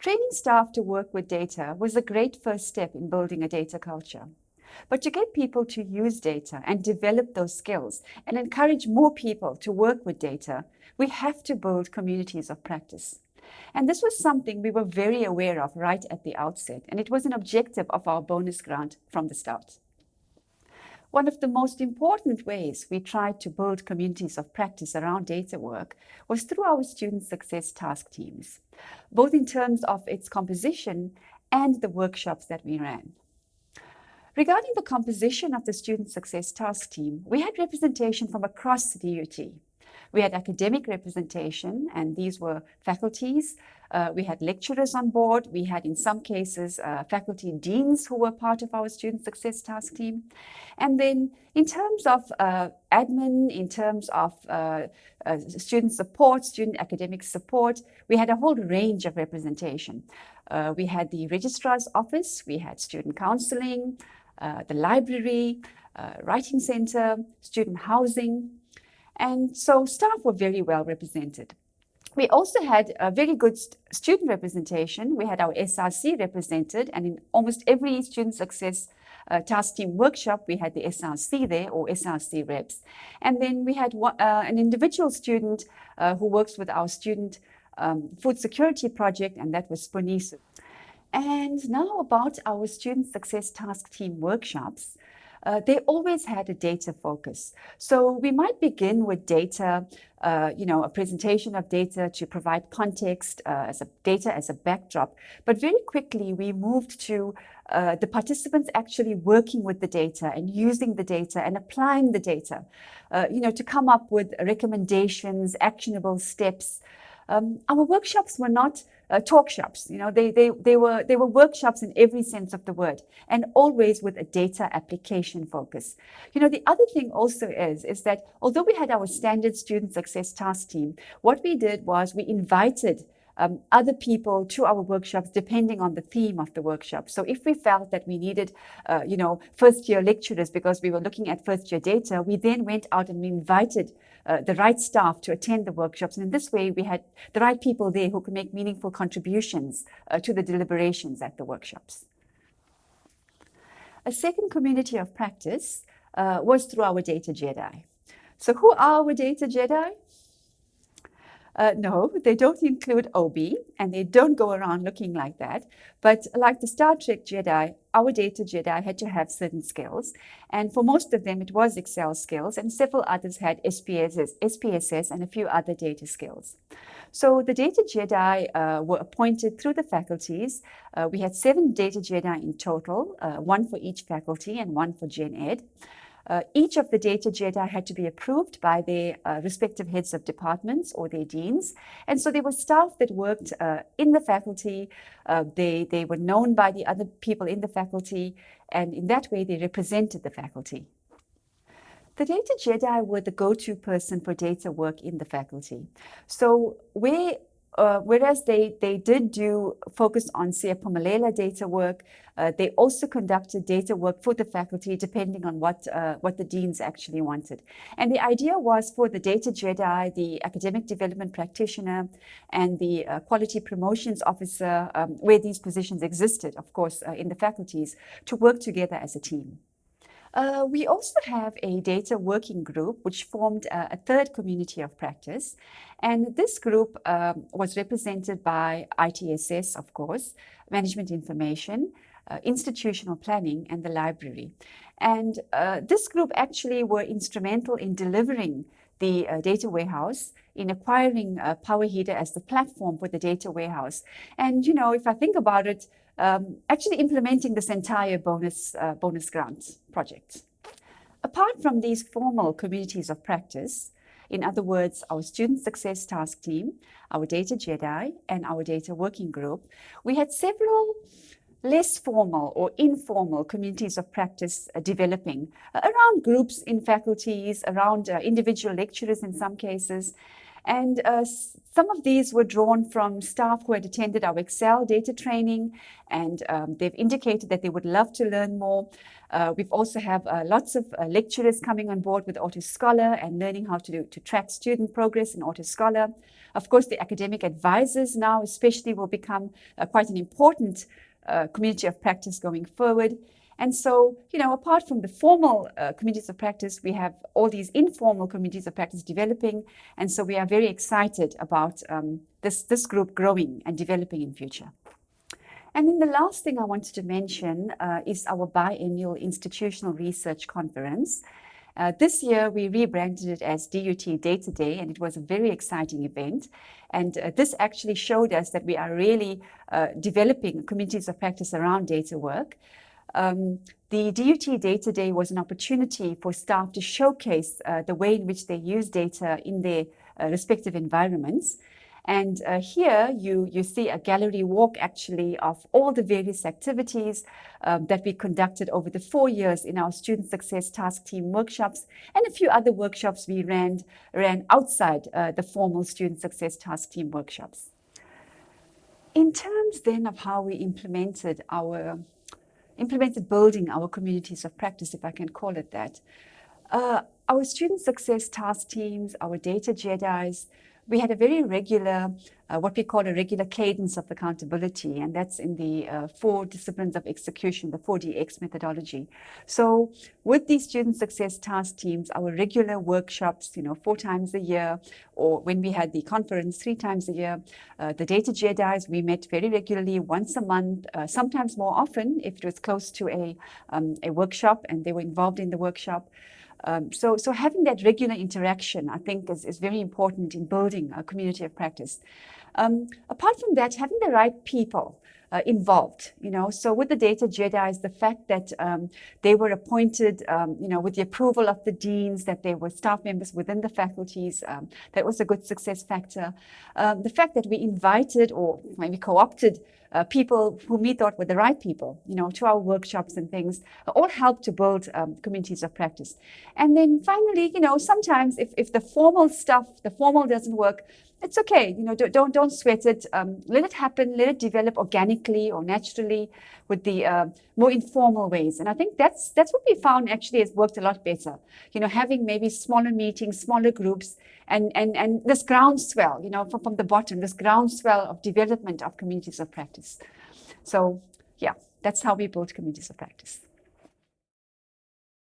Training staff to work with data was a great first step in building a data culture. But to get people to use data and develop those skills and encourage more people to work with data, we have to build communities of practice. And this was something we were very aware of right at the outset, and it was an objective of our bonus grant from the start. One of the most important ways we tried to build communities of practice around data work was through our student success task teams, both in terms of its composition and the workshops that we ran. Regarding the composition of the Student Success Task Team, we had representation from across the UT. We had academic representation, and these were faculties. We had lecturers on board. We had, in some cases, faculty deans who were part of our Student Success Task Team. And then in terms of admin, in terms of student support, student academic support, we had a whole range of representation. We had the registrar's office, we had student counseling, the library, writing center, student housing. And so staff were very well represented. We also had a very good student representation. We had our SRC represented, and in almost every student success task team workshop, we had the SRC there, or SRC reps. And then we had an individual student who works with our student food security project, and that was Sponisu. And now about our student success task team workshops. They always had a data focus. So we might begin with data, a presentation of data to provide context, data as a backdrop. But very quickly, we moved to the participants actually working with the data and using the data and applying the data, to come up with recommendations, actionable steps. Our workshops were not talk shops. They were workshops in every sense of the word, and always with a data application focus. The other thing also is that although we had our standard student success task team, what we did was we invited other people to our workshops depending on the theme of the workshop. So if we felt that we needed, first year lecturers because we were looking at first year data, we then went out and we invited the right staff to attend the workshops. And in this way, we had the right people there who could make meaningful contributions to the deliberations at the workshops. A second community of practice was through our Data Jedi. So who are our Data Jedi? No, they don't include OB, and they don't go around looking like that. But like the Star Trek Jedi, our Data Jedi had to have certain skills. And for most of them, it was Excel skills, and several others had SPSS, and a few other data skills. So the Data Jedi were appointed through the faculties. We had 7 Data Jedi in total, 1 for each faculty and 1 for Gen Ed. Each of the Data Jedi had to be approved by their respective heads of departments or their deans. And so there were staff that worked in the faculty. They were known by the other people in the faculty, and in that way they represented the faculty. The Data Jedi were the go-to person for data work in the faculty. So whereas they did do focus on Siyaphumelela data work, they also conducted data work for the faculty depending on what the deans actually wanted. And the idea was for the Data Jedi, the academic development practitioner, and the quality promotions officer, where these positions existed, of course, in the faculties, to work together as a team. We also have a data working group which formed a third community of practice. And this group was represented by ITSS, of course, Management Information, Institutional Planning, and the Library. And this group actually were instrumental in delivering the data warehouse, in acquiring Power Heater as the platform for the data warehouse. And, if I think about it, actually implementing this entire bonus grant project. Apart from these formal communities of practice, in other words, our Student Success Task Team, our Data Jedi, and our Data Working Group, we had several less formal or informal communities of practice developing around groups in faculties, around individual lecturers in some cases. And some of these were drawn from staff who had attended our Excel data training, and they've indicated that they would love to learn more. We've also have lots of lecturers coming on board with AutoScholar and learning how to track student progress in AutoScholar. Of course, the academic advisors now especially will become quite an important community of practice going forward. And so, apart from the formal communities of practice, we have all these informal communities of practice developing. And so we are very excited about this group growing and developing in future. And then the last thing I wanted to mention is our biennial institutional research conference. This year, we rebranded it as DUT Data Day, and it was a very exciting event. And this actually showed us that we are really developing communities of practice around data work. The DUT Data Day was an opportunity for staff to showcase the way in which they use data in their respective environments. And here you see a gallery walk actually of all the various activities that we conducted over the 4 years in our Student Success Task Team workshops, and a few other workshops we ran outside the formal Student Success Task Team workshops. In terms then of how we implemented building our communities of practice, if I can call it that, our Student Success Task Teams, our Data Jedis, we had a very regular, what we call a regular cadence of accountability, and that's in the 4 disciplines of execution, the 4DX methodology. So with these Student Success Task Teams, our regular workshops, 4 times a year, or when we had the conference 3 times a year, the Data Jedis, we met very regularly, once a month, sometimes more often if it was close to a workshop and they were involved in the workshop. So having that regular interaction, I think, is very important in building a community of practice. Apart from that, having the right people involved, so with the Data Jedis, the fact that they were appointed, with the approval of the deans, that they were staff members within the faculties, that was a good success factor. The fact that we invited or maybe co-opted people whom we thought were the right people, to our workshops and things, all help to build communities of practice. And then finally, sometimes if the formal doesn't work, it's okay. Don't sweat it. Let it happen. Let it develop organically or naturally with the more informal ways. And I think that's what we found actually has worked a lot better. Having maybe smaller meetings, smaller groups, and this groundswell, from the bottom, this groundswell of development of communities of practice. So, yeah, that's how we build communities of practice.